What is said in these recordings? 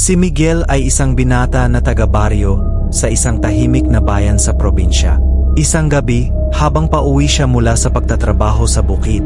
Si Miguel ay isang binata na taga-baryo sa isang tahimik na bayan sa probinsya. Isang gabi, habang pauwi siya mula sa pagtatrabaho sa bukid,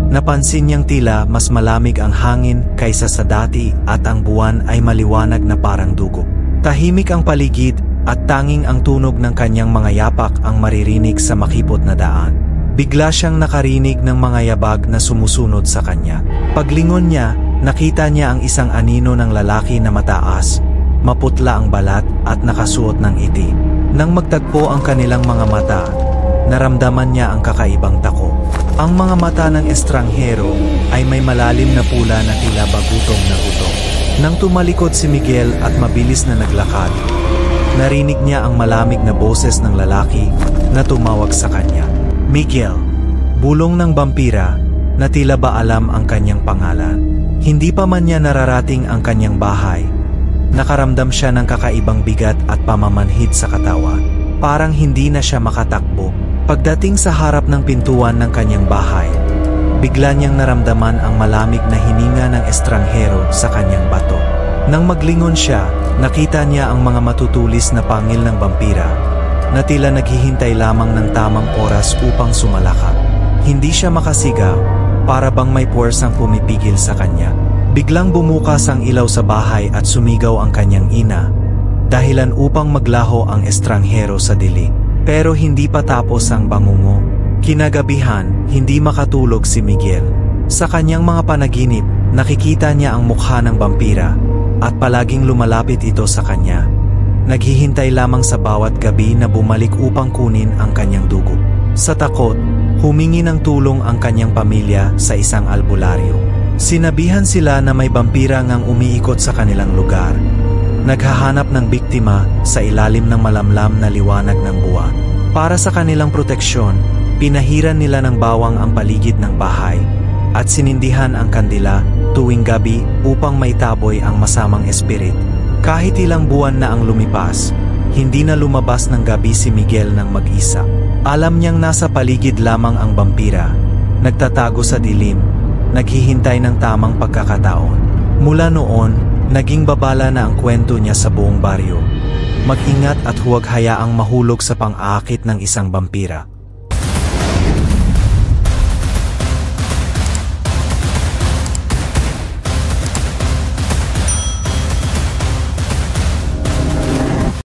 napansin niyang tila mas malamig ang hangin kaysa sa dati at ang buwan ay maliwanag na parang dugo. Tahimik ang paligid at tanging ang tunog ng kanyang mga yapak ang maririnig sa makipot na daan. Bigla siyang nakarinig ng mga yabag na sumusunod sa kanya. Paglingon niya, nakita niya ang isang anino ng lalaki na mataas, maputla ang balat at nakasuot ng iti. Nang magtagpo ang kanilang mga mata, naramdaman niya ang kakaibang takot. Ang mga mata ng estranghero ay may malalim na pula na tila bagutong na gutom. Nang tumalikod si Miguel at mabilis na naglakad, narinig niya ang malamig na boses ng lalaki na tumawag sa kanya. Miguel, bulong ng vampira na tila ba alam ang kanyang pangalan. Hindi pa man niya nararating ang kanyang bahay, nakaramdam siya ng kakaibang bigat at pamamanhid sa katawan. Parang hindi na siya makatakbo. Pagdating sa harap ng pintuan ng kanyang bahay, bigla niyang naramdaman ang malamig na hininga ng estranghero sa kanyang bato. Nang maglingon siya, nakita niya ang mga matutulis na pangil ng vampira na tila naghihintay lamang ng tamang oras upang sumalakap. Hindi siya makasigaw, para bang may puwersang pumipigil sa kanya. Biglang bumukas ang ilaw sa bahay at sumigaw ang kanyang ina, dahilan upang maglaho ang estranghero sa dilim. Pero hindi pa tapos ang bangungo. Kinagabihan, hindi makatulog si Miguel. Sa kanyang mga panaginip, nakikita niya ang mukha ng vampira at palaging lumalapit ito sa kanya. Naghihintay lamang sa bawat gabi na bumalik upang kunin ang kanyang dugo. Sa takot, humingi ng tulong ang kanyang pamilya sa isang albularyo. Sinabihan sila na may vampira ngang umiikot sa kanilang lugar, naghahanap ng biktima sa ilalim ng malamlam na liwanag ng buwan. Para sa kanilang proteksyon, pinahiran nila ng bawang ang paligid ng bahay at sinindihan ang kandila tuwing gabi upang maitaboy ang masamang espirit. Kahit ilang buwan na ang lumipas, hindi na lumabas ng gabi si Miguel ng mag-isa. Alam niyang nasa paligid lamang ang vampira, nagtatago sa dilim, naghihintay ng tamang pagkakataon. Mula noon, naging babala na ang kwento niya sa buong baryo. Mag-ingat at huwag hayaang mahulog sa pang-aakit ng isang vampira.